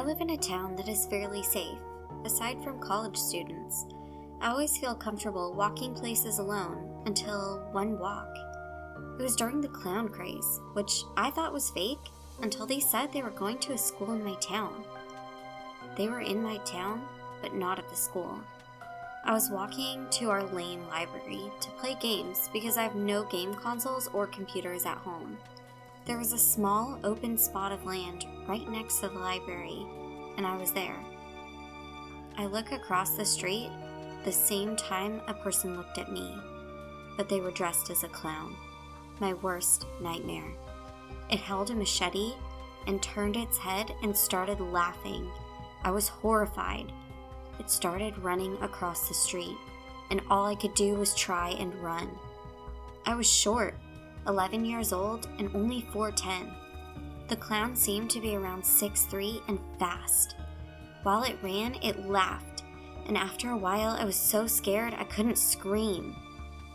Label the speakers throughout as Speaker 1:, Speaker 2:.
Speaker 1: I live in a town that is fairly safe. Aside from college students, I always feel comfortable walking places alone until one walk. It was during the clown craze, which I thought was fake until they said they were going to a school in my town. They were in my town, but not at the school. I was walking to our lane library to play games because I have no game consoles or computers at home. There was a small open spot of land right next to the library, and I was there. I look across the street the same time a person looked at me, but they were dressed as a clown. My worst nightmare. It held a machete and turned its head and started laughing. I was horrified. It started running across the street, and all I could do was try and run. I was short, 11 years old, and only 4'10". The clown seemed to be around 6'3" and fast. While it ran, it laughed, and after a while I was so scared I couldn't scream.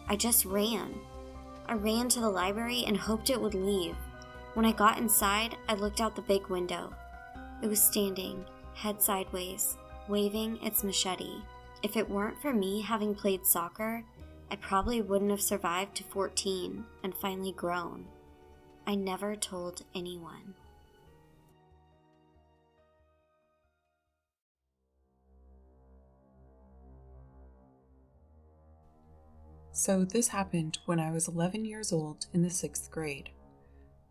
Speaker 1: I just ran. I ran to the library and hoped it would leave. When I got inside, I looked out the big window. It was standing, head sideways, waving its machete. If it weren't for me having played soccer, I probably wouldn't have survived to 14 and finally grown. I never told anyone.
Speaker 2: So this happened when I was 11 years old in the 6th grade.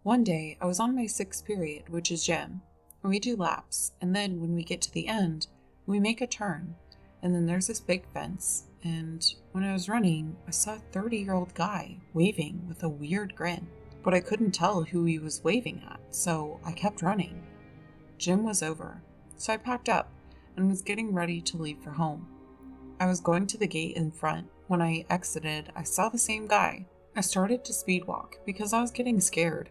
Speaker 2: One day, I was on my 6th period, which is gym. We do laps, and then when we get to the end, we make a turn, and then there's this big fence, and when I was running, I saw a 30-year-old guy waving with a weird grin, but I couldn't tell who he was waving at, so I kept running. Gym was over, so I packed up and was getting ready to leave for home. I was going to the gate in front. When I exited, I saw the same guy. I started to speed walk because I was getting scared.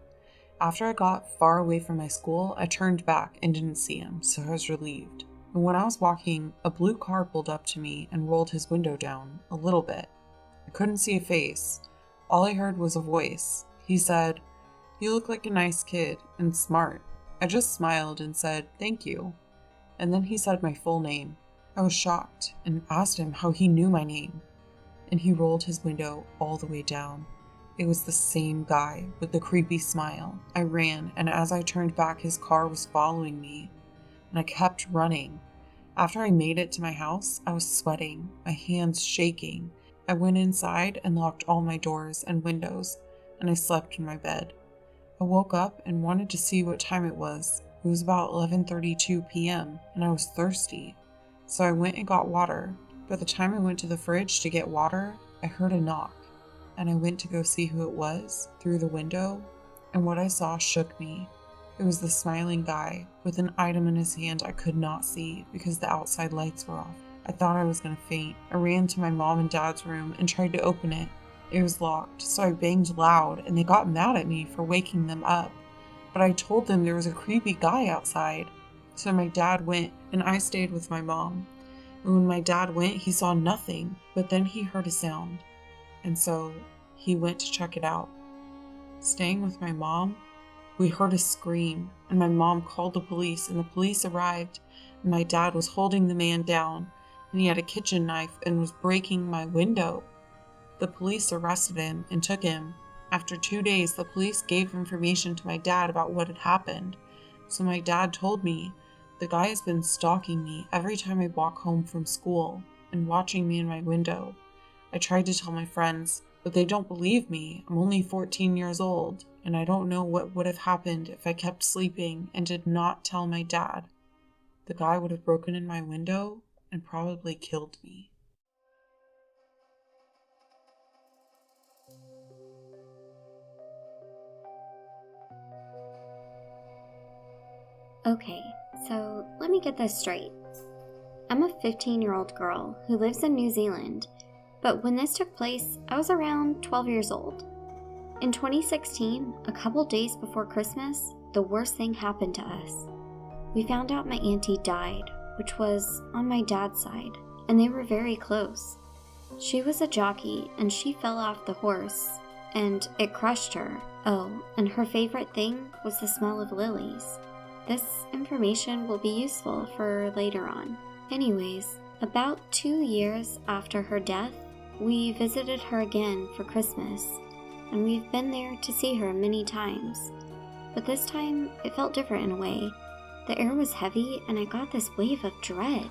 Speaker 2: After I got far away from my school, I turned back and didn't see him, so I was relieved. And when I was walking, a blue car pulled up to me and rolled his window down a little bit. I couldn't see a face. All I heard was a voice. He said, "You look like a nice kid and smart." I just smiled and said, "Thank you." And then he said my full name. I was shocked and asked him how he knew my name. And he rolled his window all the way down. It was the same guy with the creepy smile. I ran, and as I turned back, his car was following me. And I kept running. After I made it to my house, I was sweating, my hands shaking. I went inside and locked all my doors and windows, and I slept in my bed. I woke up and wanted to see what time it was. It was about 11:32 p.m., and I was thirsty. So I went and got water. By the time I went to the fridge to get water, I heard a knock, and I went to go see who it was through the window, and what I saw shook me. It was the smiling guy with an item in his hand I could not see because the outside lights were off. I thought I was going to faint. I ran to my mom and dad's room and tried to open it. It was locked, so I banged loud, and they got mad at me for waking them up. But I told them there was a creepy guy outside. So my dad went, and I stayed with my mom. And when my dad went, he saw nothing, but then he heard a sound. And so he went to check it out. Staying with my mom, we heard a scream, and my mom called the police, and the police arrived, and my dad was holding the man down, and he had a kitchen knife and was breaking my window. The police arrested him and took him. After 2 days, the police gave information to my dad about what had happened. So my dad told me, "The guy has been stalking me every time I walk home from school and watching me in my window." I tried to tell my friends, but they don't believe me. I'm only 14 years old, and I don't know what would have happened if I kept sleeping and did not tell my dad. The guy would have broken in my window and probably killed me.
Speaker 1: Okay, so let me get this straight. I'm a 15-year-old girl who lives in New Zealand, but when this took place, I was around 12 years old. In 2016, a couple days before Christmas, the worst thing happened to us. We found out my auntie died, which was on my dad's side, and they were very close. She was a jockey, and she fell off the horse, and it crushed her. Oh, and her favorite thing was the smell of lilies. This information will be useful for later on. Anyways, about 2 years after her death, we visited her again for Christmas, and we've been there to see her many times. But this time, it felt different in a way. The air was heavy, and I got this wave of dread.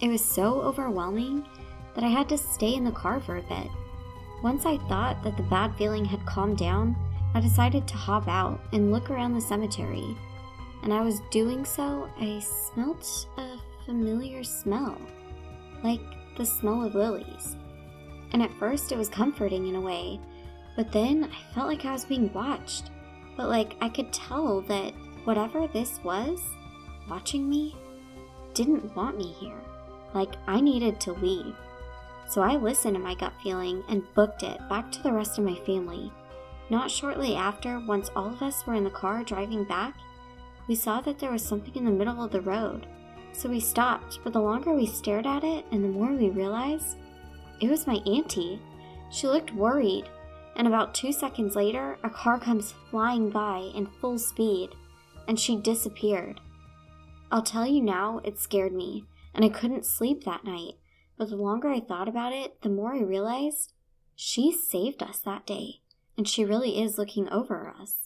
Speaker 1: It was so overwhelming that I had to stay in the car for a bit. Once I thought that the bad feeling had calmed down, I decided to hop out and look around the cemetery. And I was doing so, I smelt a familiar smell, like the smell of lilies. And at first it was comforting in a way, but then I felt like I was being watched. But like I could tell that whatever this was, watching me, didn't want me here. Like I needed to leave. So I listened to my gut feeling and booked it back to the rest of my family. Not shortly after, once all of us were in the car driving back, we saw that there was something in the middle of the road. So we stopped, but the longer we stared at it and the more we realized, it was my auntie. She looked worried, and about 2 seconds later, a car comes flying by in full speed, and she disappeared. I'll tell you now, it scared me, and I couldn't sleep that night, but the longer I thought about it, the more I realized she saved us that day, and she really is looking over us.